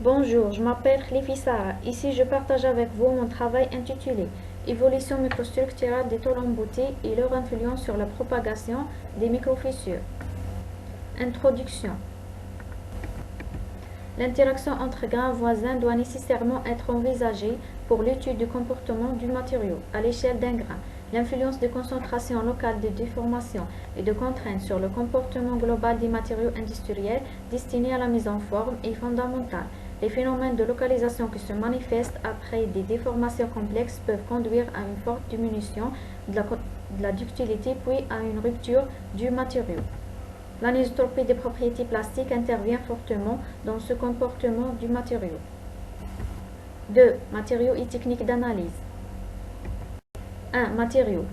Bonjour, je m'appelle Khlifi Sarah. Ici, je partage avec vous mon travail intitulé Évolution microstructurale des tôles emboutées et leur influence sur la propagation des microfissures. Introduction. L'interaction entre grains voisins doit nécessairement être envisagée pour l'étude du comportement du matériau à l'échelle d'un grain. L'influence des concentrations locales de déformation et de contraintes sur le comportement global des matériaux industriels destinés à la mise en forme est fondamentale. Les phénomènes de localisation qui se manifestent après des déformations complexes peuvent conduire à une forte diminution de la ductilité puis à une rupture du matériau. L'anisotropie des propriétés plastiques intervient fortement dans ce comportement du matériau. 2. Matériaux et techniques d'analyse. 1. Matériaux.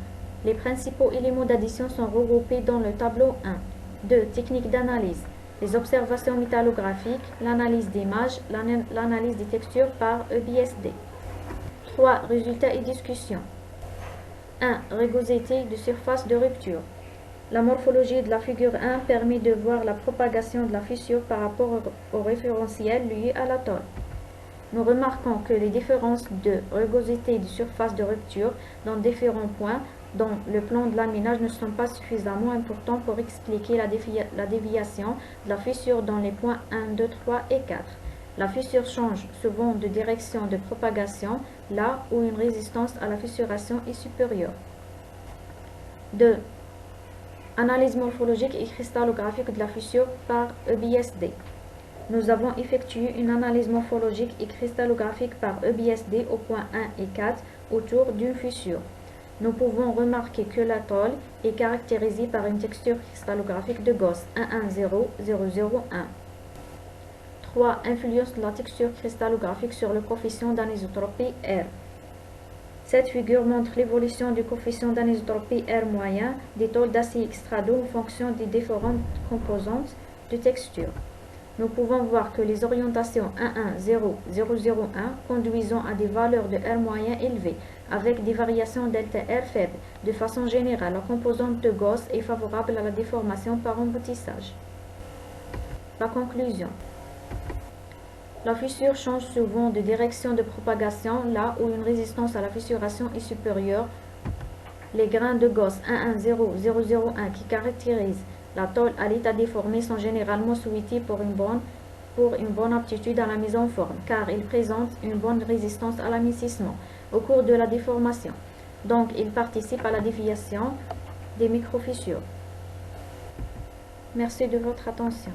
Les principaux éléments d'addition sont regroupés dans le tableau 1. 2. Techniques d'analyse. Les observations métallographiques, l'analyse d'images, l'analyse des textures par EBSD. 3. Résultats et discussions. 1. Rugosité de surface de rupture. La morphologie de la figure 1 permet de voir la propagation de la fissure par rapport au référentiel lié à la tôle. Nous remarquons que les différences de rugosité de surface de rupture dans différents points dans le plan de laminage ne sont pas suffisamment importants pour expliquer la déviation de la fissure dans les points 1, 2, 3 et 4. La fissure change souvent de direction de propagation là où une résistance à la fissuration est supérieure. 2. Analyse morphologique et cristallographique de la fissure par EBSD. Nous avons effectué une analyse morphologique et cristallographique par EBSD au point 1 et 4 autour d'une fissure. Nous pouvons remarquer que la tôle est caractérisée par une texture cristallographique de Gauss 110001. 3. Influence de la texture cristallographique sur le coefficient d'anisotropie R. Cette figure montre l'évolution du coefficient d'anisotropie R moyen des tôles d'acier extrado en fonction des différentes composantes de texture. Nous pouvons voir que les orientations 110001 conduisant à des valeurs de R moyen élevées, avec des variations delta R faibles. De façon générale, la composante de Gauss est favorable à la déformation par emboutissage. La conclusion. La fissure change souvent de direction de propagation là où une résistance à la fissuration est supérieure. Les grains de Gauss 110001 qui caractérisent la tôle à l'état déformé sont généralement souhaités pour une bonne aptitude à la mise en forme, car ils présentent une bonne résistance à l'amincissement au cours de la déformation. Donc, ils participent à la déviation des microfissures. Merci de votre attention.